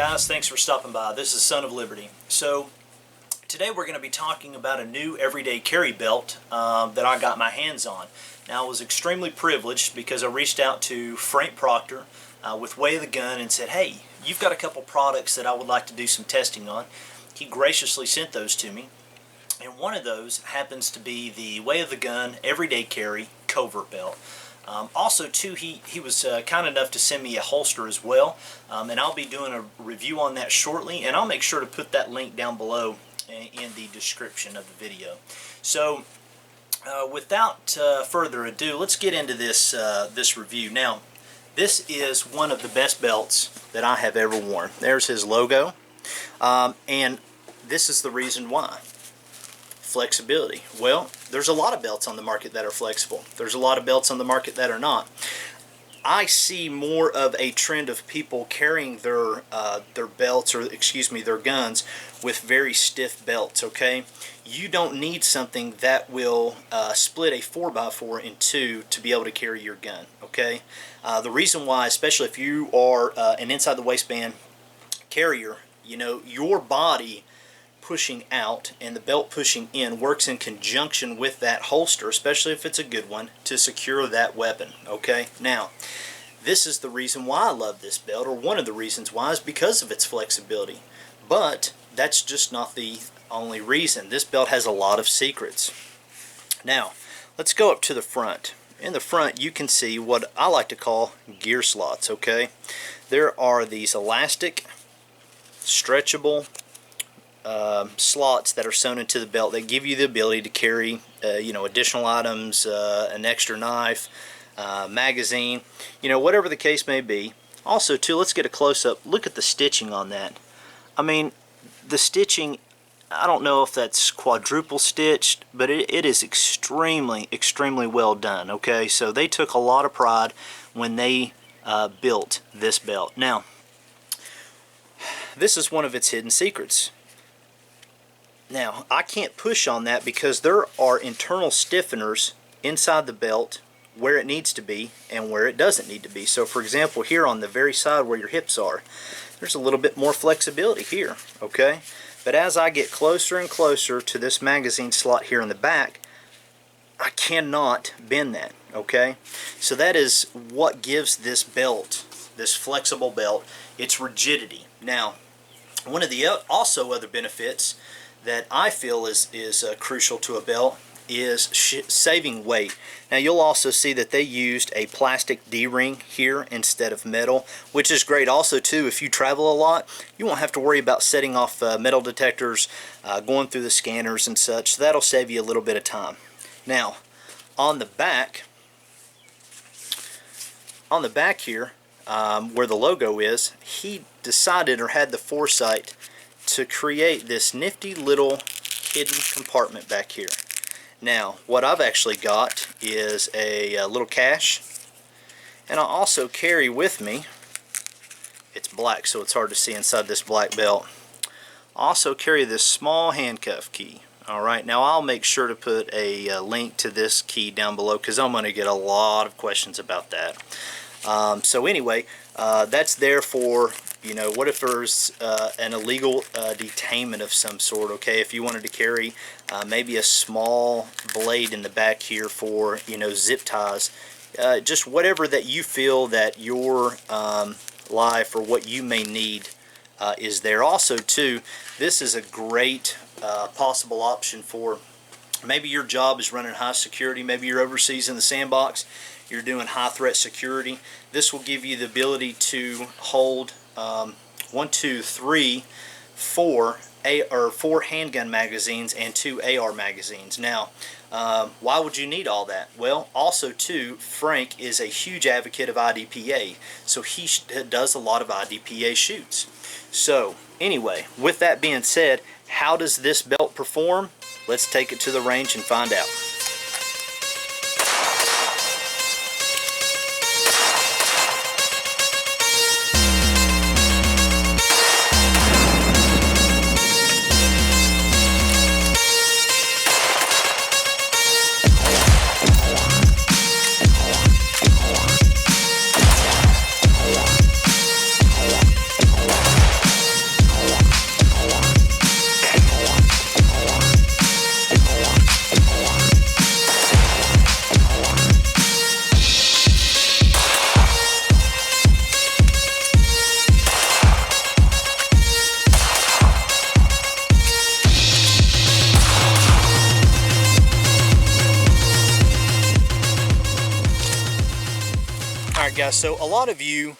guys, thanks for stopping by. This is Son of Liberty. So today we're going to be talking about a new everyday carry belt that I got my hands on. Now I was extremely privileged because I reached out to Frank Proctor with Way of the Gun and said, hey, you've got a couple products that I would like to do some testing on. He graciously sent those to me, and one of those happens to be the Way of the Gun everyday carry covert belt. Also too, he was kind enough to send me a holster as well, and I'll be doing a review on that shortly, and I'll make sure to put that link down below in the description of the video. So without further ado, let's get into this review. Now, this is one of the best belts that I have ever worn. There's his logo, and this is the reason why. Flexibility. Well, there's a lot of belts on the market that are flexible. There's a lot of belts on the market that are not. I see more of a trend of people carrying their belts, or excuse me, their guns with very stiff belts. Okay, you don't need something that will split a 4x4 in two to be able to carry your gun. Okay, the reason why, especially if you are an inside the waistband carrier, you know, your body pushing out and the belt pushing in works in conjunction with that holster, especially if it's a good one, to secure that weapon. Okay, now this is the reason why I love this belt, or one of the reasons why, is because of its flexibility. But that's just not the only reason. This belt has a lot of secrets. Now let's go up to the front. In the front you can see what I like to call gear slots. Okay, there are these elastic, stretchable slots that are sewn into the belt that give you the ability to carry additional items, an extra knife, magazine, whatever the case may be. Also too, let's get a close-up look at the stitching on that. I mean, the stitching, I don't know if that's quadruple stitched, but it is extremely well done. Okay, so they took a lot of pride when they built this belt. Now this is one of its hidden secrets. Now, I can't push on that because there are internal stiffeners inside the belt where it needs to be and where it doesn't need to be. So for example, here on the very side where your hips are, there's a little bit more flexibility here, okay? But as I get closer and closer to this magazine slot here in the back, I cannot bend that, okay? So that is what gives this belt, this flexible belt, its rigidity. Now, one of the also other benefits that I feel is crucial to a belt is saving weight. Now you'll also see that they used a plastic D-ring here instead of metal, which is great. Also too, if you travel a lot, you won't have to worry about setting off metal detectors, going through the scanners and such. So that'll save you a little bit of time. Now on the back here, where the logo is, he decided, or had the foresight, to create this nifty little hidden compartment back here. Now what I've actually got is a little cache, and I also carry with me, it's black so it's hard to see inside this black belt, I also carry this small handcuff key. Alright, now I'll make sure to put a link to this key down below because I'm going to get a lot of questions about that. So anyway, that's there for, what if there's an illegal detainment of some sort, okay? If you wanted to carry maybe a small blade in the back here for, zip ties, just whatever that you feel that your life or what you may need is there. Also too, this is a great possible option for maybe your job is running high security, maybe you're overseas in the sandbox, you're doing high threat security. This will give you the ability to hold 4 handgun magazines and 2 AR magazines. Now, why would you need all that? Well, also too, Frank is a huge advocate of IDPA, so he does a lot of IDPA shoots. So anyway, with that being said, how does this belt perform? Let's take it to the range and find out. Alright guys, so a lot of you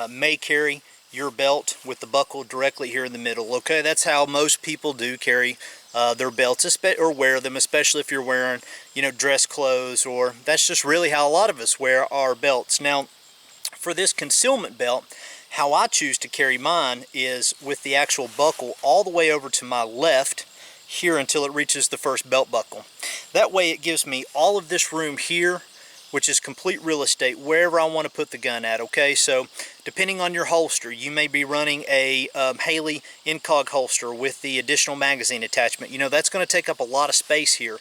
may carry your belt with the buckle directly here in the middle. Okay, that's how most people do carry their belts, or wear them, especially if you're wearing, you know, dress clothes, or that's just really how a lot of us wear our belts. Now, for this concealment belt, how I choose to carry mine is with the actual buckle all the way over to my left here until it reaches the first belt buckle. That way it gives me all of this room here, which is complete real estate wherever I want to put the gun at. Okay, so depending on your holster, you may be running a Haley Incog holster with the additional magazine attachment. You know, that's going to take up a lot of space here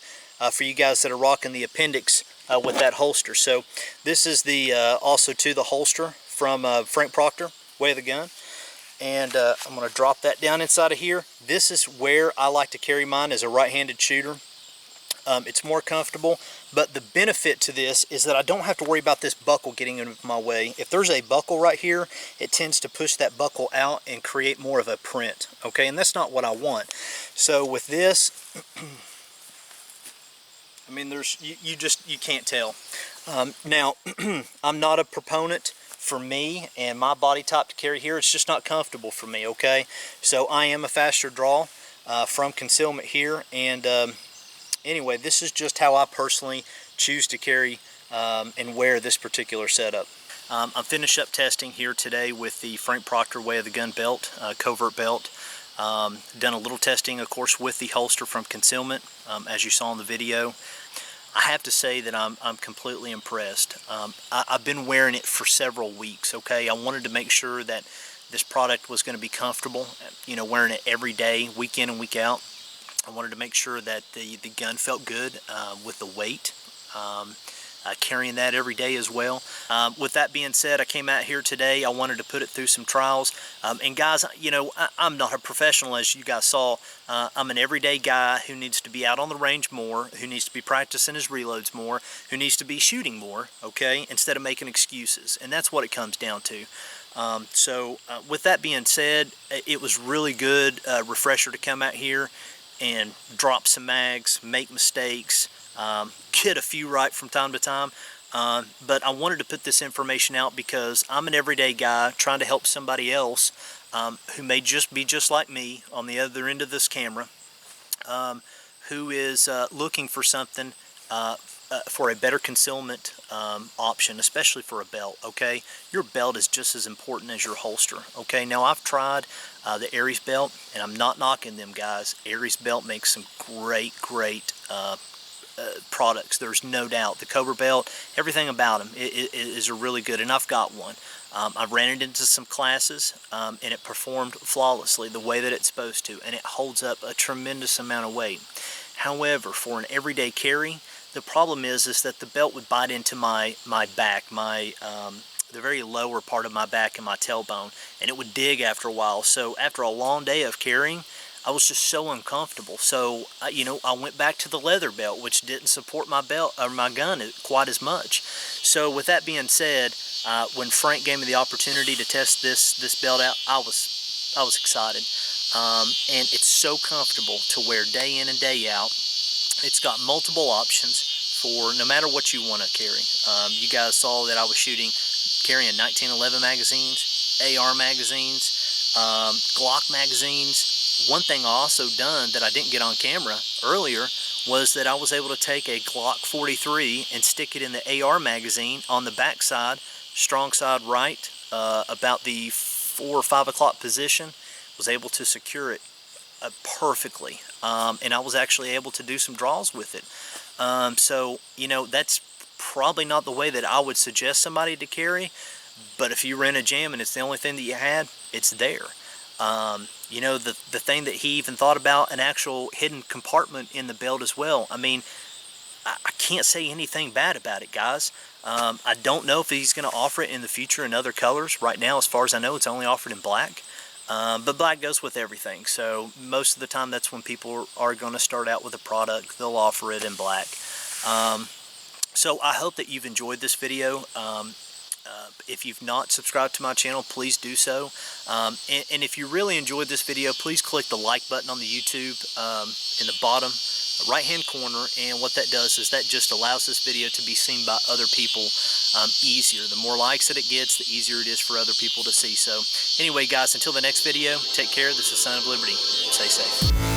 for you guys that are rocking the appendix with that holster. So this is the also to the holster from Frank Proctor, Way of the Gun. And I'm going to drop that down inside of here. This is where I like to carry mine as a right-handed shooter. It's more comfortable, but the benefit to this is that I don't have to worry about this buckle getting in my way. If there's a buckle right here, it tends to push that buckle out and create more of a print, okay, and that's not what I want. So with this, I mean, there's you can't tell. Now, I'm not a proponent for me and my body type to carry here. It's just not comfortable for me, okay? So I am a faster draw from concealment here, and anyway, this is just how I personally choose to carry and wear this particular setup. I'm finished up testing here today with the Frank Proctor Way of the Gun belt, covert belt. Done a little testing, of course, with the holster from concealment, as you saw in the video. I have to say that I'm completely impressed. I've been wearing it for several weeks, okay? I wanted to make sure that this product was going to be comfortable, you know, wearing it every day, week in and week out. I wanted to make sure that the gun felt good with the weight, carrying that every day as well. With that being said, I came out here today. I wanted to put it through some trials. And guys, you know, I'm not a professional, as you guys saw. I'm an everyday guy who needs to be out on the range more, who needs to be practicing his reloads more, who needs to be shooting more, okay, instead of making excuses. And that's what it comes down to. So with that being said, it was really good refresher to come out here and drop some mags, make mistakes, get a few right from time to time. But I wanted to put this information out because I'm an everyday guy trying to help somebody else who may just be just like me on the other end of this camera, who is looking for something for a better concealment option, especially for a belt, okay? Your belt is just as important as your holster, okay? Now, I've tried the Aries belt, and I'm not knocking them, guys. Aries belt makes some great products. There's no doubt. The Cobra belt, everything about them is really good, and I've got one. I've ran it into some classes, and it performed flawlessly the way that it's supposed to, and it holds up a tremendous amount of weight. However, for an everyday carry, the problem is that the belt would bite into my back, the very lower part of my back and my tailbone, and it would dig after a while. So after a long day of carrying, I was just so uncomfortable. So you know, I went back to the leather belt, which didn't support my belt or my gun quite as much. So with that being said, when Frank gave me the opportunity to test this belt out, I was excited, and it's so comfortable to wear day in and day out. It's got multiple options for no matter what you want to carry. You guys saw that I was carrying 1911 magazines, AR magazines, Glock magazines. One thing I also done that I didn't get on camera earlier was that I was able to take a Glock 43 and stick it in the AR magazine on the back side, strong side right, about the 4 or 5 o'clock position. Was able to secure it perfectly, and I was actually able to do some draws with it. So, you know, that's probably not the way that I would suggest somebody to carry, but if you were in a jam and it's the only thing that you had, it's there. You know, the thing that he even thought about, an actual hidden compartment in the belt as well. I mean, I can't say anything bad about it, guys. I don't know if he's going to offer it in the future in other colors. Right now, as far as I know, it's only offered in black. But black goes with everything, so most of the time that's when people are going to start out with a product. They'll offer it in black. So I hope that you've enjoyed this video. If you've not subscribed to my channel, please do so. And if you really enjoyed this video, please click the like button on the YouTube in the bottom right hand corner, and what that does is that just allows this video to be seen by other people easier. The more likes that it gets, the easier it is for other people to see. So anyway, guys, until the next video, take care. This is Son of Liberty. Stay safe.